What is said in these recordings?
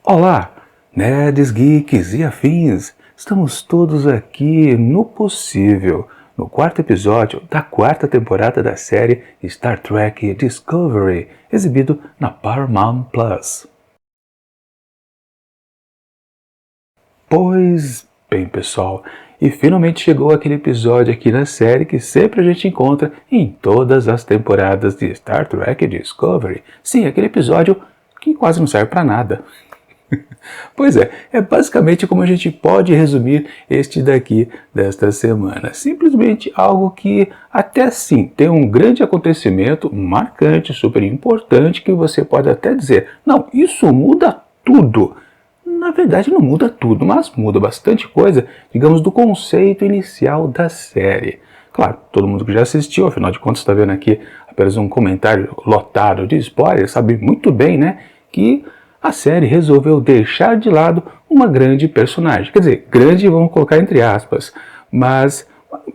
Olá, nerds, geeks e afins! Estamos todos aqui no Possível, no quarto episódio da quarta temporada da série Star Trek Discovery, exibido na Paramount Plus. Pois bem, pessoal, e finalmente chegou aquele episódio aqui na série que sempre a gente encontra em todas as temporadas de Star Trek Discovery. Sim, aquele episódio que quase não serve para nada. Pois é basicamente como a gente pode resumir este daqui desta semana. Simplesmente algo que até sim tem um grande acontecimento marcante, super importante, que você pode até dizer, não, isso muda tudo. Na verdade não muda tudo, mas muda bastante coisa, digamos, do conceito inicial da série. Claro, todo mundo que já assistiu, afinal de contas está vendo aqui apenas um comentário lotado de spoilers, sabe muito bem, né, que a série resolveu deixar de lado uma grande personagem. Quer dizer, grande vamos colocar entre aspas, mas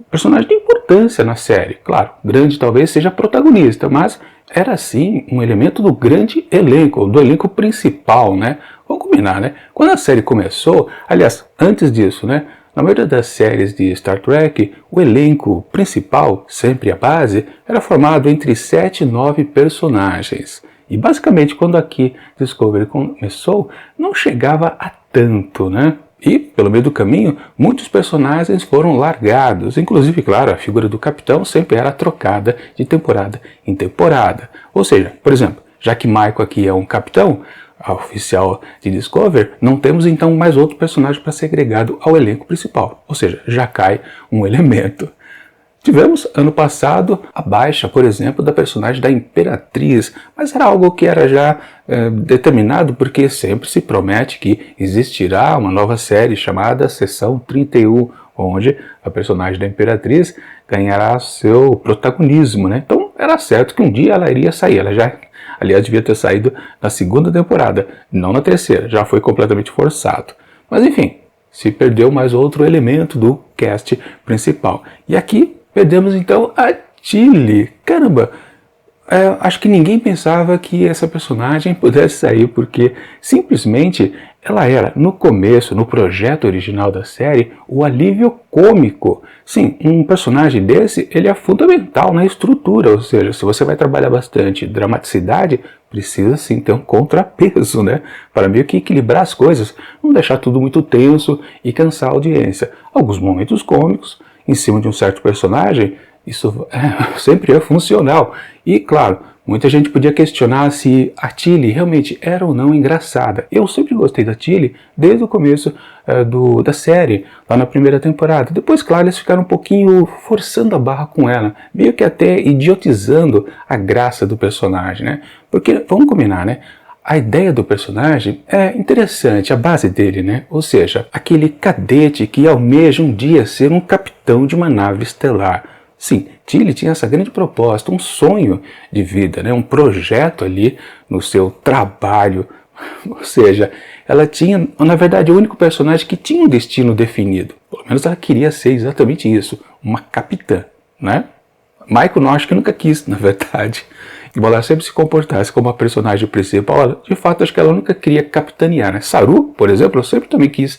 personagem de importância na série. Claro, grande talvez seja protagonista, mas era sim um elemento do grande elenco, do elenco principal, né? Vamos combinar, né? Quando a série começou, aliás, antes disso, né? Na maioria das séries de Star Trek, o elenco principal, sempre a base, era formado entre 7 e 9 personagens. E basicamente, quando aqui Discovery começou, não chegava a tanto, né? E, pelo meio do caminho, muitos personagens foram largados. Inclusive, claro, a figura do capitão sempre era trocada de temporada em temporada. Ou seja, por exemplo, já que Michael aqui é um capitão, a oficial de Discovery, não temos então mais outro personagem para ser agregado ao elenco principal. Ou seja, já cai um elemento. Tivemos, ano passado, a baixa, por exemplo, da personagem da Imperatriz, mas era algo que era já determinado porque sempre se promete que existirá uma nova série chamada Seção 31, onde a personagem da Imperatriz ganhará seu protagonismo, né? Então era certo que um dia ela iria sair, ela já, aliás, devia ter saído na segunda temporada, não na terceira, já foi completamente forçado. Mas enfim, se perdeu mais outro elemento do cast principal. E aqui perdemos então a Tilly. Caramba, acho que ninguém pensava que essa personagem pudesse sair, porque simplesmente ela era, no começo, no projeto original da série, o alívio cômico. Sim, um personagem desse, ele é fundamental na estrutura, ou seja, se você vai trabalhar bastante dramaticidade, precisa sim ter um contrapeso, né? Para meio que equilibrar as coisas, não deixar tudo muito tenso e cansar a audiência. Alguns momentos cômicos, em cima de um certo personagem, isso sempre é funcional. E claro, muita gente podia questionar se a Tilly realmente era ou não engraçada. Eu sempre gostei da Tilly desde o começo da série, lá na primeira temporada. Depois, claro, eles ficaram um pouquinho forçando a barra com ela, meio que até idiotizando a graça do personagem, né? Porque, vamos combinar, né? A ideia do personagem é interessante, a base dele, né? Ou seja, aquele cadete que almeja um dia ser um capitão de uma nave estelar. Sim, Tilly tinha essa grande proposta, um sonho de vida, né? Um projeto ali no seu trabalho. Ou seja, ela tinha, na verdade, o único personagem que tinha um destino definido. Pelo menos ela queria ser exatamente isso, uma capitã, né? Michael não, acho que nunca quis, na verdade. Embora ela sempre se comportasse como a personagem principal, de fato acho que ela nunca queria capitanear, né? Saru, por exemplo, sempre também quis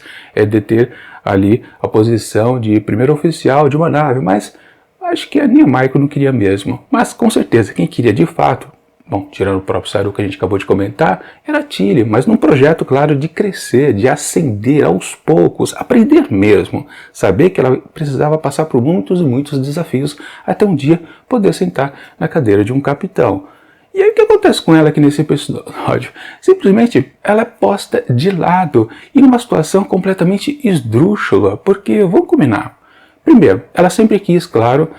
deter ali a posição de primeiro oficial de uma nave, mas acho que a Michael não queria mesmo. Mas com certeza, quem queria de fato, bom, tirando o próprio Saru que a gente acabou de comentar, era a Tilly, mas num projeto, claro, de crescer, de ascender aos poucos, aprender mesmo, saber que ela precisava passar por muitos e muitos desafios até um dia poder sentar na cadeira de um capitão. E aí o que acontece com ela aqui nesse episódio? Simplesmente ela é posta de lado e numa situação completamente esdrúxula, porque, vamos combinar, primeiro, ela sempre quis, claro,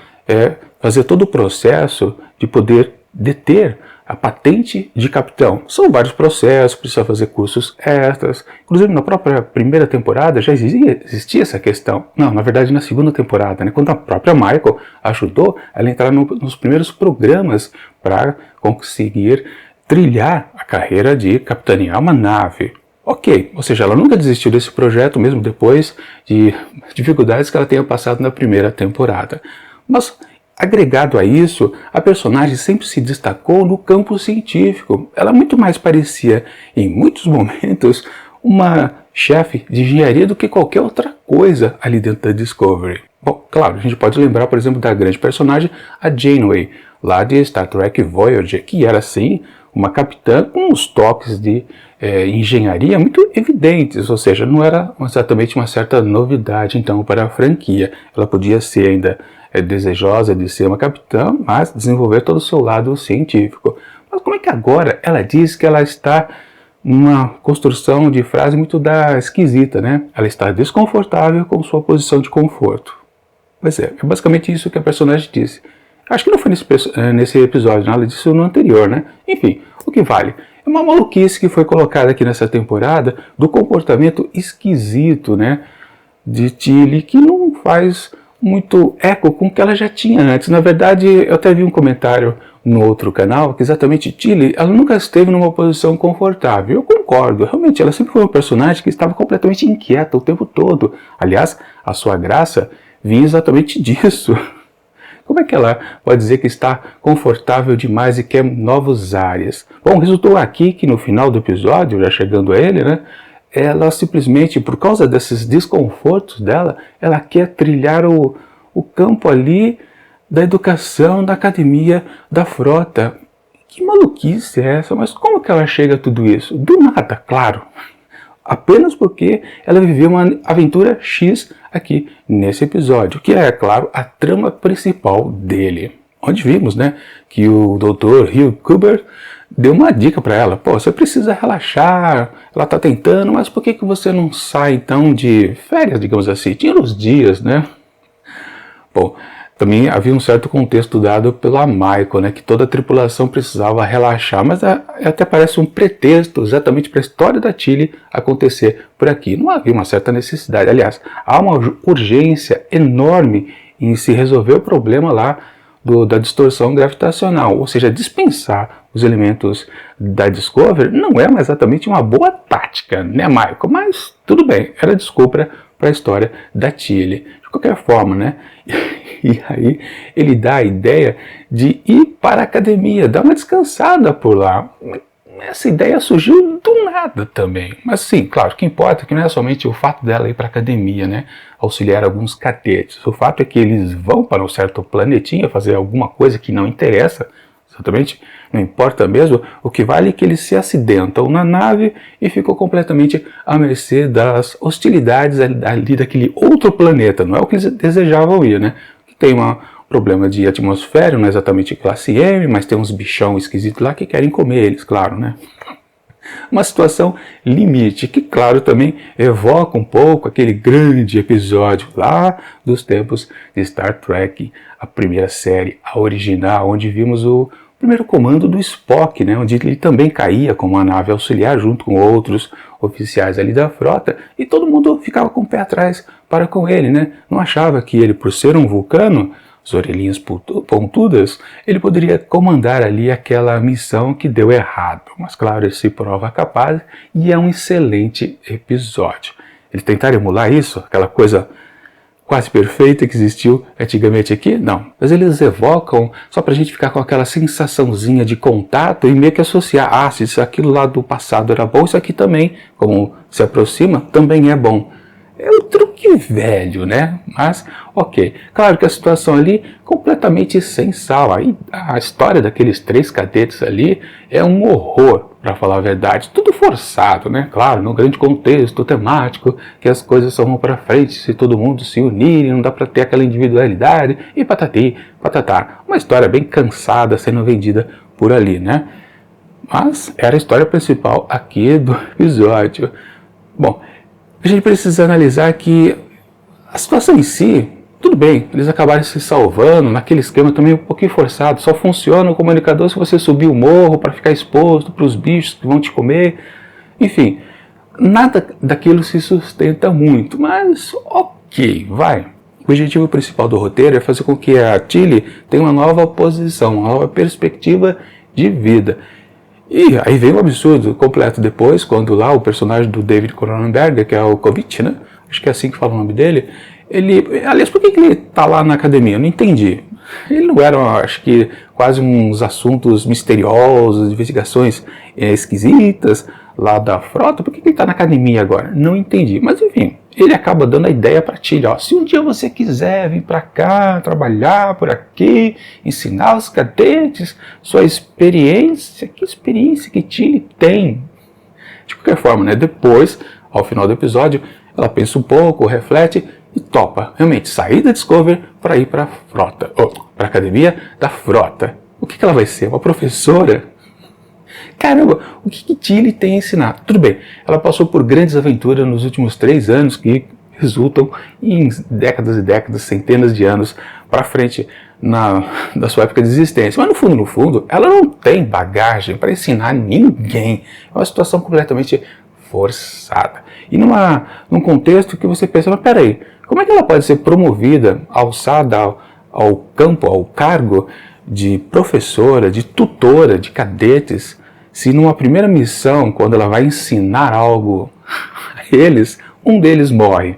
fazer todo o processo de poder deter a patente de capitão. São vários processos, precisa fazer cursos extras. Inclusive na própria primeira temporada já existia essa questão. Não, na verdade na segunda temporada, né, quando a própria Michael ajudou ela a entrar nos primeiros programas para conseguir trilhar a carreira de capitanear uma nave. Ok, ou seja, ela nunca desistiu desse projeto mesmo depois de dificuldades que ela tenha passado na primeira temporada. Mas agregado a isso, a personagem sempre se destacou no campo científico. Ela muito mais parecia, em muitos momentos, uma chefe de engenharia do que qualquer outra coisa ali dentro da Discovery. Bom, claro, a gente pode lembrar, por exemplo, da grande personagem, a Janeway, lá de Star Trek Voyager, que era, sim, uma capitã com uns toques de engenharia muito evidentes, ou seja, não era exatamente uma certa novidade, então, para a franquia. Ela podia ser ainda desejosa de ser uma capitã, mas desenvolver todo o seu lado científico. Mas como é que agora ela diz que ela está numa construção de frase muito esquisita, né? Ela está desconfortável com sua posição de conforto. Pois é basicamente isso que a personagem disse. Acho que não foi nesse episódio, ela disse no anterior, né? Enfim, o que vale? É uma maluquice que foi colocada aqui nessa temporada do comportamento esquisito, né? De Tilly, que não faz muito eco com o que ela já tinha antes. Na verdade, eu até vi um comentário no outro canal que exatamente Tilly, ela nunca esteve numa posição confortável. Eu concordo, realmente, ela sempre foi um personagem que estava completamente inquieta o tempo todo. Aliás, a sua graça vinha exatamente disso. Como é que ela pode dizer que está confortável demais e quer novos ares? Bom, resultou aqui que no final do episódio, já chegando a ele, né? Ela simplesmente, por causa desses desconfortos dela, ela quer trilhar o campo ali da educação, da academia, da frota. Que maluquice é essa? Mas como que ela chega a tudo isso? Do nada, claro. Apenas porque ela viveu uma aventura X aqui nesse episódio, que é, claro, a trama principal dele. Onde vimos, né, que o Dr. Hugh Kubert deu uma dica para ela. Pô, você precisa relaxar, ela tá tentando, mas por que você não sai então de férias, digamos assim? Tira os dias, né? Bom, também havia um certo contexto dado pela Michael, né, que toda a tripulação precisava relaxar, mas até parece um pretexto exatamente para a história da Tilly acontecer por aqui. Não havia uma certa necessidade, aliás, há uma urgência enorme em se resolver o problema lá da distorção gravitacional, ou seja, dispensar os elementos da Discovery não é exatamente uma boa tática, né, Michael? Mas tudo bem, era desculpa para a história da Tilly. De qualquer forma, né? E aí ele dá a ideia de ir para a academia, dar uma descansada por lá. Essa ideia surgiu do nada também. Mas sim, claro, o que importa é que não é somente o fato dela ir para a academia, né? Auxiliar alguns cadetes. O fato é que eles vão para um certo planetinha fazer alguma coisa que não interessa, exatamente, não importa mesmo, o que vale é que eles se acidentam na nave e ficam completamente à mercê das hostilidades ali daquele outro planeta. Não é o que eles desejavam ir, né? Tem um problema de atmosfera, não é exatamente classe M, mas tem uns bichão esquisitos lá que querem comer eles, claro, né? Uma situação limite, que claro também evoca um pouco aquele grande episódio lá dos tempos de Star Trek, a primeira série, a original, onde vimos o primeiro comando do Spock, né, onde ele também caía com uma nave auxiliar junto com outros oficiais ali da frota, e todo mundo ficava com o pé atrás para com ele, né? Não achava que ele, por ser um vulcano, as orelhinhas pontudas, ele poderia comandar ali aquela missão que deu errado. Mas claro, ele se prova capaz e é um excelente episódio. Eles tentaram emular isso, aquela coisa quase perfeita que existiu antigamente aqui? Não. Mas eles evocam só pra gente ficar com aquela sensaçãozinha de contato e meio que associar, se isso aquilo lá do passado era bom, isso aqui também, como se aproxima, também é bom. É um truque velho, né? Mas, ok. Claro que a situação ali completamente sem sal. Aí, a história daqueles 3 cadetes ali é um horror, para falar a verdade. Tudo forçado, né? Claro, no grande contexto temático, que as coisas só vão para frente se todo mundo se unir, não dá para ter aquela individualidade, e patati, patatá. Uma história bem cansada sendo vendida por ali, né? Mas era a história principal aqui do episódio. Bom, a gente precisa analisar que a situação em si, tudo bem, eles acabaram se salvando naquele esquema também um pouquinho forçado, só funciona o comunicador se você subir o morro para ficar exposto para os bichos que vão te comer, enfim, nada daquilo se sustenta muito, mas ok, vai. O objetivo principal do roteiro é fazer com que a Tilly tenha uma nova posição, uma nova perspectiva de vida. E aí vem o absurdo completo depois, quando lá o personagem do David Cronenberg, que é o Kovic, né? Acho que é assim que fala o nome dele. Aliás, por que ele tá lá na academia? Eu não entendi. Ele não era, acho que, quase uns assuntos misteriosos, investigações esquisitas. lá da frota, por que ele está na academia agora? Não entendi, mas enfim, ele acaba dando a ideia para Tilly, ó, se um dia você quiser vir para cá, trabalhar por aqui, ensinar os cadetes, sua experiência, que experiência que Tilly tem? De qualquer forma, né, depois, ao final do episódio, ela pensa um pouco, reflete e topa, realmente, sair da Discovery para ir para a frota, para a academia da frota. O que ela vai ser? Uma professora? Caramba, o que Tilly tem a ensinar? Tudo bem, ela passou por grandes aventuras nos últimos 3 anos que resultam em décadas e décadas, centenas de anos para frente da sua época de existência. Mas no fundo, ela não tem bagagem para ensinar ninguém. É uma situação completamente forçada. E num contexto que você pensa, mas peraí, como é que ela pode ser promovida, alçada ao campo, ao cargo de professora, de tutora, de cadetes, se numa primeira missão, quando ela vai ensinar algo a eles, um deles morre?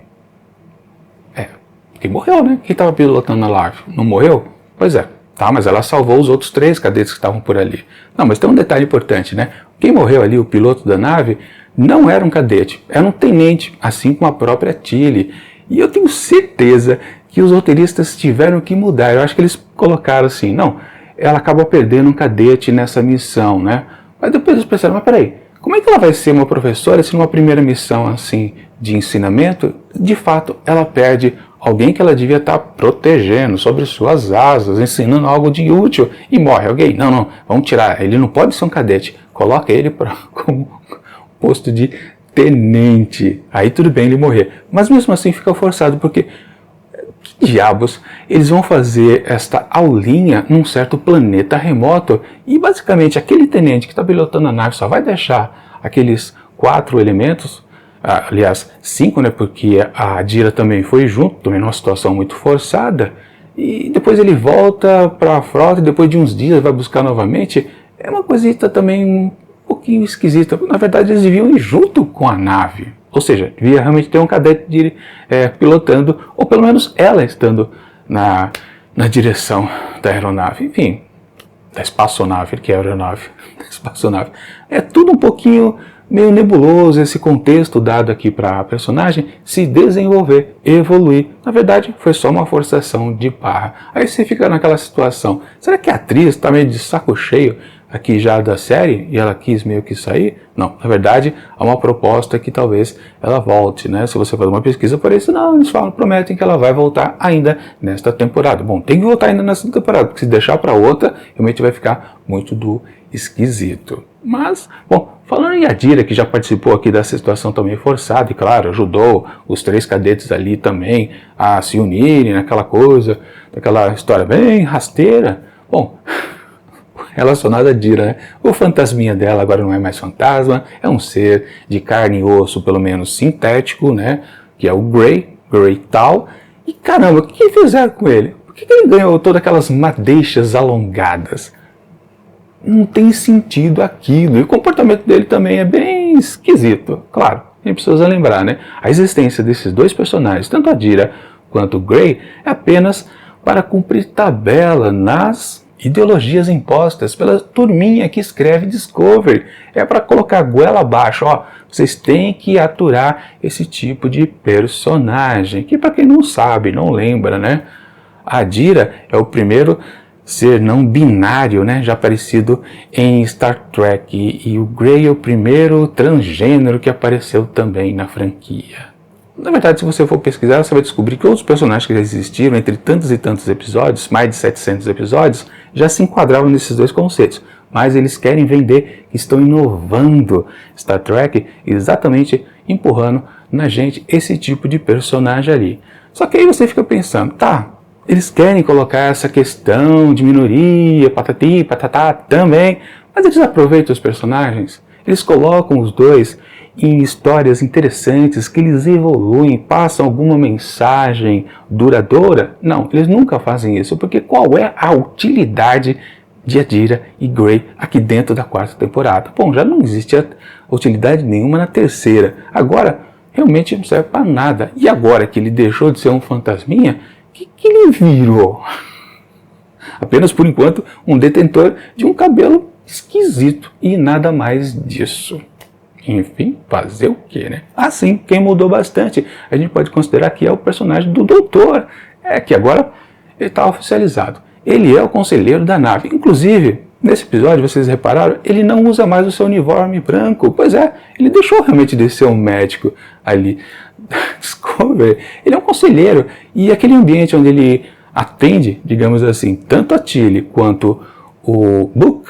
Quem morreu, né? Quem estava pilotando a nave? Não morreu? Pois é. Tá, mas ela salvou os outros 3 cadetes que estavam por ali. Não, mas tem um detalhe importante, né? Quem morreu ali, o piloto da nave, não era um cadete, era um tenente, assim como a própria Tilly. E eu tenho certeza que os roteiristas tiveram que mudar. Eu acho que eles colocaram assim, não, ela acaba perdendo um cadete nessa missão, né? Mas depois eles pensaram, mas peraí, como é que ela vai ser uma professora se numa primeira missão assim de ensinamento, de fato, ela perde alguém que ela devia estar protegendo sobre suas asas, ensinando algo de útil, e morre alguém? Não, vamos tirar, ele não pode ser um cadete, coloca ele como posto de tenente, aí tudo bem ele morrer, mas mesmo assim fica forçado, porque que diabos eles vão fazer esta aulinha num certo planeta remoto, e basicamente aquele tenente que está pilotando a nave só vai deixar aqueles 4 elementos, aliás 5, né, porque a Adira também foi junto, também numa situação muito forçada, e depois ele volta para a frota e depois de uns dias vai buscar novamente. É uma coisita também um pouquinho esquisita. Na verdade, eles deviam ir junto com a nave. Ou seja, devia realmente ter um cadete pilotando, ou pelo menos ela estando na direção da aeronave. Enfim, da espaçonave, que é a aeronave. Da espaçonave. É tudo um pouquinho meio nebuloso esse contexto dado aqui para a personagem se desenvolver, evoluir. Na verdade, foi só uma forçação de barra. Aí você fica naquela situação, será que a atriz está meio de saco cheio aqui já da série e ela quis meio que sair? Não, na verdade, há uma proposta que talvez ela volte, né? Se você fazer uma pesquisa por isso, não, eles prometem que ela vai voltar ainda nesta temporada. Bom, tem que voltar ainda nesta temporada, porque se deixar para outra, realmente vai ficar muito esquisito. Mas, bom, falando em Adira, que já participou aqui dessa situação também forçada, e claro, ajudou os 3 cadetes ali também a se unirem naquela coisa, daquela história bem rasteira. Bom, relacionada a Adira, né? O fantasminha dela agora não é mais fantasma, é um ser de carne e osso, pelo menos sintético, né? Que é o Grey Tal. E caramba, o que fizeram com ele? Por que ele ganhou todas aquelas madeixas alongadas? Não tem sentido aquilo. E o comportamento dele também é bem esquisito. Claro, a gente precisa lembrar, né? A existência desses 2 personagens, tanto a Adira quanto o Grey, é apenas para cumprir tabela nas ideologias impostas pela turminha que escreve Discovery. É para colocar a goela abaixo, ó, vocês têm que aturar esse tipo de personagem, que para quem não sabe, não lembra, né? A Adira é o primeiro ser não binário, né, já aparecido em Star Trek, e o Grey é o primeiro transgênero que apareceu também na franquia. Na verdade, se você for pesquisar, você vai descobrir que outros personagens que já existiram entre tantos e tantos episódios, mais de 700 episódios, já se enquadravam nesses 2 conceitos. Mas eles querem vender que estão inovando Star Trek, exatamente empurrando na gente esse tipo de personagem ali. Só que aí você fica pensando, tá, eles querem colocar essa questão de minoria, patati, patatá também, mas eles aproveitam os personagens, eles colocam os 2 em histórias interessantes, que eles evoluem, passam alguma mensagem duradoura. Não, eles nunca fazem isso, porque qual é a utilidade de Adira e Grey aqui dentro da 4ª temporada? Bom, já não existe utilidade nenhuma na 3ª, agora realmente não serve para nada. E agora que ele deixou de ser um fantasminha, o que ele virou? Apenas por enquanto um detentor de um cabelo esquisito e nada mais disso. Enfim, fazer o quê, né? Assim, quem mudou bastante, a gente pode considerar que é o personagem do Doutor, que agora ele está oficializado. Ele é o conselheiro da nave. Inclusive, nesse episódio, vocês repararam, ele não usa mais o seu uniforme branco. Pois é, ele deixou realmente de ser um médico ali. Discovery, ele é um conselheiro. E aquele ambiente onde ele atende, digamos assim, tanto a Tilly quanto o Book,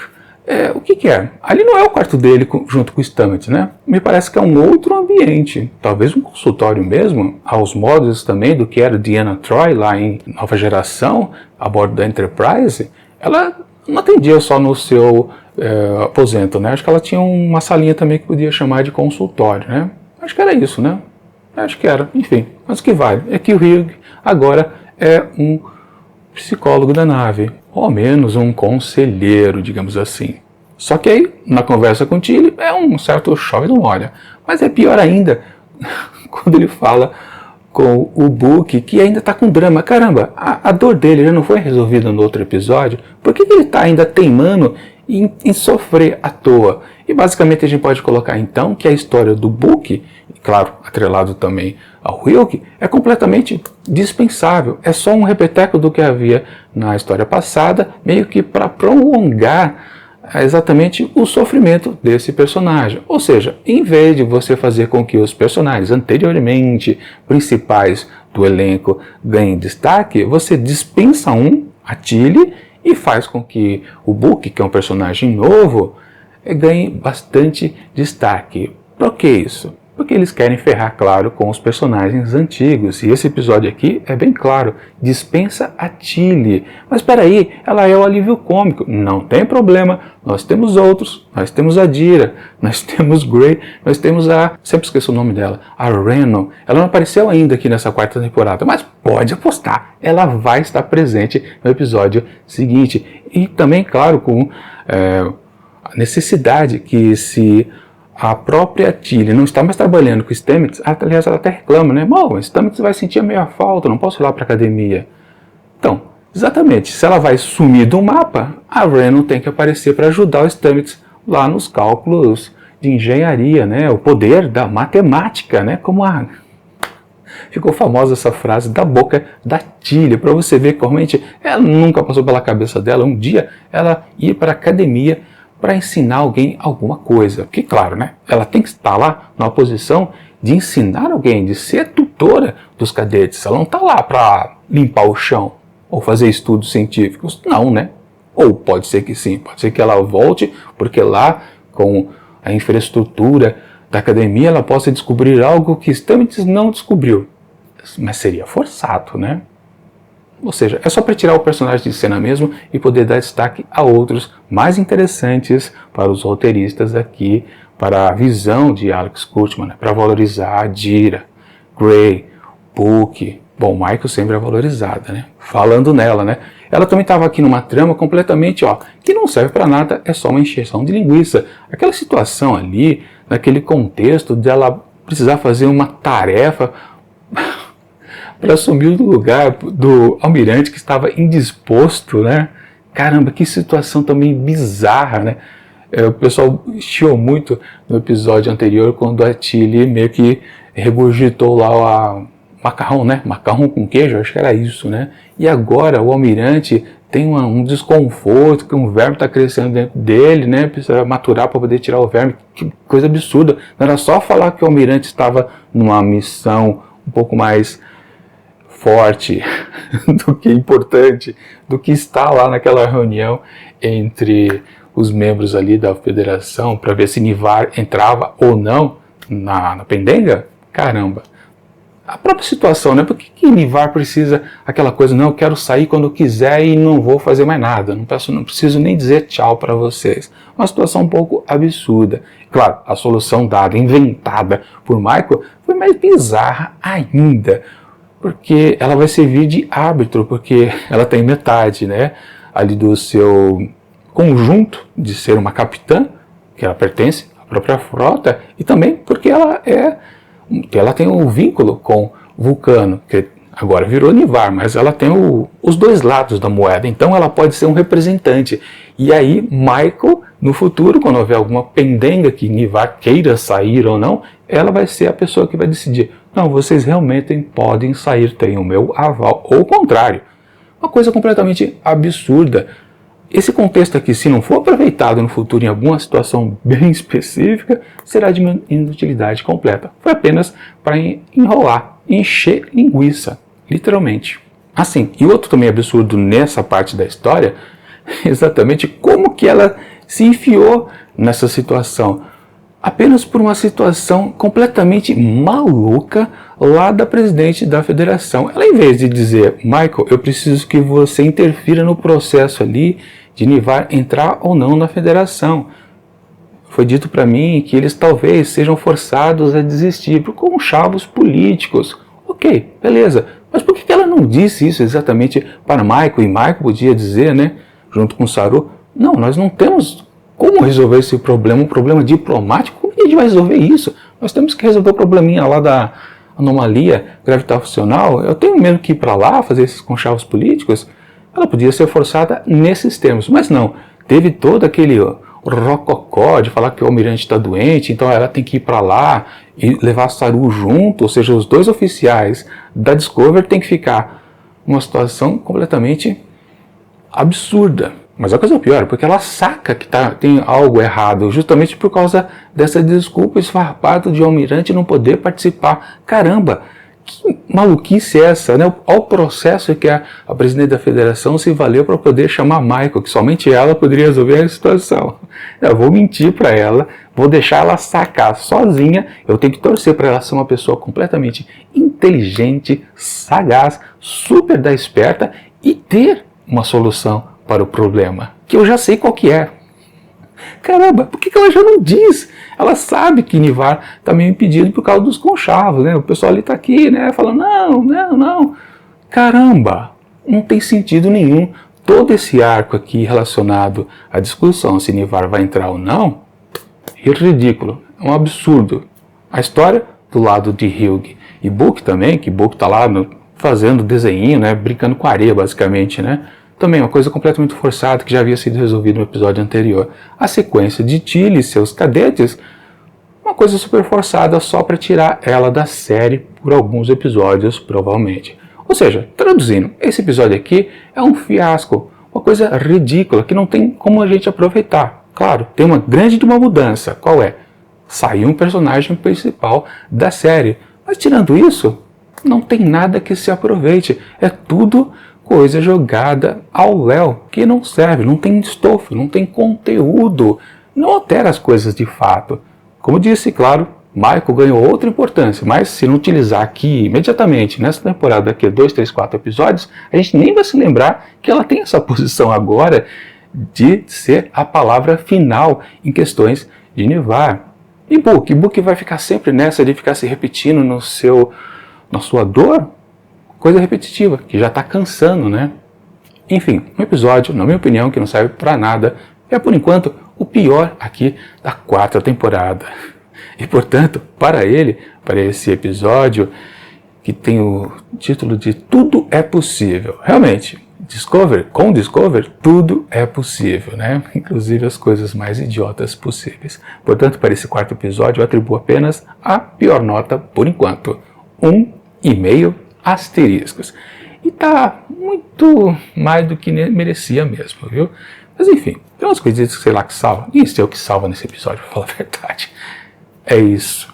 o que é? Ali não é o quarto dele junto com o Stamets, né? Me parece que é um outro ambiente, talvez um consultório mesmo, aos modos também do que era Deanna Troi lá em Nova Geração, a bordo da Enterprise. Ela não atendia só no seu aposento, né? Acho que ela tinha uma salinha também que podia chamar de consultório, né? Acho que era isso, né? Acho que era, enfim, mas o que vale é que o Hugh agora é um psicólogo da nave, ou ao menos um conselheiro, digamos assim. Só que aí, na conversa com o Tilly, é um certo chove não molha. Mas é pior ainda quando ele fala com o Book, que ainda está com drama. Caramba, a dor dele já não foi resolvida no outro episódio, por que ele está ainda teimando em sofrer à toa? E basicamente a gente pode colocar então que a história do Book, claro, atrelado também ao Wilk, é completamente dispensável. É só um repeteco do que havia na história passada, meio que para prolongar exatamente o sofrimento desse personagem. Ou seja, em vez de você fazer com que os personagens anteriormente principais do elenco ganhem destaque, você dispensa a Tilly, e faz com que o Book, que é um personagem novo, ganhe bastante destaque. Por que isso? Porque eles querem ferrar, claro, com os personagens antigos. E esse episódio aqui é bem claro, dispensa a Tilly. Mas espera aí, ela é o alívio cômico. Não tem problema, nós temos outros. Nós temos a Dira, nós temos Grey, nós temos sempre esqueço o nome dela, a Reno. Ela não apareceu ainda aqui nessa quarta temporada, mas pode apostar, ela vai estar presente no episódio seguinte. E também, claro, com a necessidade que se a própria Tilly não está mais trabalhando com o Stamets, aliás, ela até reclama, né? Bom, o Stamets vai sentir a meia falta, não posso ir lá para a academia. Então, exatamente, se ela vai sumir do mapa, a Reno tem que aparecer para ajudar o Stamets lá nos cálculos de engenharia, né? O poder da matemática, né? Ficou famosa essa frase da boca da Tilly, para você ver que realmente ela nunca passou pela cabeça dela um dia ela ir para a academia para ensinar alguém alguma coisa. Porque, claro, né, ela tem que estar lá numa posição de ensinar alguém, de ser tutora dos cadetes. Ela não está lá para limpar o chão ou fazer estudos científicos. Não, né? Ou pode ser que sim, pode ser que ela volte, porque lá, com a infraestrutura da academia, ela possa descobrir algo que Stamets não descobriu. Mas seria forçado, né? Ou seja, é só para tirar o personagem de cena mesmo e poder dar destaque a outros mais interessantes para os roteiristas aqui, para a visão de Alex Kurtzman, né? Para valorizar a Dira, Grey, Book. Bom, Michael sempre é valorizada, né? Falando nela, né? Ela também estava aqui numa trama completamente, que não serve para nada, é só uma encheção de linguiça. Aquela situação ali, naquele contexto de ela precisar fazer uma tarefa para assumir o lugar do almirante que estava indisposto, né? Caramba, que situação também bizarra, né? O pessoal chiou muito no episódio anterior, quando a Tilly meio que regurgitou lá macarrão, né? Macarrão com queijo, acho que era isso, né? E agora o almirante tem um desconforto, que um verme está crescendo dentro dele, né? Precisa maturar para poder tirar o verme. Que coisa absurda. Não era só falar que o almirante estava numa missão um pouco mais forte do que importante, do que está lá naquela reunião entre os membros ali da federação para ver se Nivar entrava ou não na pendenga. Caramba, a própria situação, né? Por que Nivar precisa aquela coisa, não, eu quero sair quando eu quiser e não vou fazer mais nada, não preciso nem dizer tchau para vocês. Uma situação um pouco absurda. Claro, a solução dada, inventada por Michael, foi mais bizarra ainda, porque ela vai servir de árbitro, porque ela tem metade, né, ali do seu conjunto de ser uma capitã, que ela pertence à própria frota, e também porque ela tem um vínculo com Vulcano, que agora virou Nivar, mas ela tem os dois lados da moeda, então ela pode ser um representante. E aí Michael no futuro, quando houver alguma pendenga que Nivar queira sair ou não, ela vai ser a pessoa que vai decidir. Não, vocês realmente podem sair, tem o meu aval. Ou o contrário. Uma coisa completamente absurda. Esse contexto aqui, se não for aproveitado no futuro em alguma situação bem específica, será de uma inutilidade completa. Foi apenas para enrolar, encher linguiça, literalmente. Assim, e outro também absurdo nessa parte da história, exatamente como que ela se enfiou nessa situação. Apenas por uma situação completamente maluca lá da presidente da federação. Ela, em vez de dizer, Michael, eu preciso que você interfira no processo ali de Nivar entrar ou não na federação. Foi dito para mim que eles talvez sejam forçados a desistir por conchavos políticos. Ok, beleza. Mas por que ela não disse isso exatamente para Michael? E Michael podia dizer, né, junto com Saru, não, nós não temos como resolver esse problema, um problema diplomático. Como a gente vai resolver isso? Nós temos que resolver o probleminha lá da anomalia gravitacional. Eu tenho mesmo que ir para lá fazer esses conchavos políticos. Ela podia ser forçada nesses termos, mas não. Teve todo aquele rococó de falar que o almirante está doente, então ela tem que ir para lá e levar Saru junto, ou seja, os dois oficiais da Discovery têm que ficar numa situação completamente absurda. Mas a coisa pior é porque ela saca que tem algo errado, justamente por causa dessa desculpa esfarrapada de o almirante não poder participar. Caramba, que maluquice é essa, né? Olha o processo que a presidente da federação se valeu para poder chamar Michael, que somente ela poderia resolver a situação. Eu vou mentir para ela, vou deixar ela sacar sozinha, eu tenho que torcer para ela ser uma pessoa completamente inteligente, sagaz, super da esperta e ter uma solução para o problema, que eu já sei qual que é. Caramba, por que ela já não diz? Ela sabe que Nivar está meio impedido por causa dos conchavos, né? O pessoal ali está aqui, né? Falando, não. Caramba, não tem sentido nenhum. Todo esse arco aqui relacionado à discussão se Nivar vai entrar ou não, é ridículo, é um absurdo. A história do lado de Hugh e Book também, que Book está lá fazendo desenho, né? Brincando com areia, basicamente, né? Também uma coisa completamente forçada que já havia sido resolvida no episódio anterior. A sequência de Tilly e seus cadetes, uma coisa super forçada só para tirar ela da série por alguns episódios, provavelmente. Ou seja, traduzindo, esse episódio aqui é um fiasco, uma coisa ridícula que não tem como a gente aproveitar. Claro, tem uma grande mudança. Qual é? Saiu um personagem principal da série. Mas tirando isso, não tem nada que se aproveite. É tudo coisa jogada ao léu, que não serve, não tem estofo, não tem conteúdo, não altera as coisas de fato. Como disse, claro, Michael ganhou outra importância, mas se não utilizar aqui imediatamente, nessa temporada aqui, 2, 3, 4 episódios, a gente nem vai se lembrar que ela tem essa posição agora de ser a palavra final em questões de Nivar. E Book vai ficar sempre nessa de ficar se repetindo na sua dor, coisa repetitiva, que já está cansando, né? Enfim, um episódio, na minha opinião, que não serve para nada, é por enquanto o pior aqui da 4ª temporada. E portanto, para esse episódio, que tem o título de Tudo é Possível. Realmente, com Discovery, tudo é possível, né? Inclusive as coisas mais idiotas possíveis. Portanto, para esse 4º episódio, eu atribuo apenas a pior nota por enquanto. 1,5 asteriscos. E tá muito mais do que merecia mesmo, viu? Mas enfim, tem umas coisinhas, sei lá, que salva. Nem sei o que salva nesse episódio, pra falar a verdade. É isso.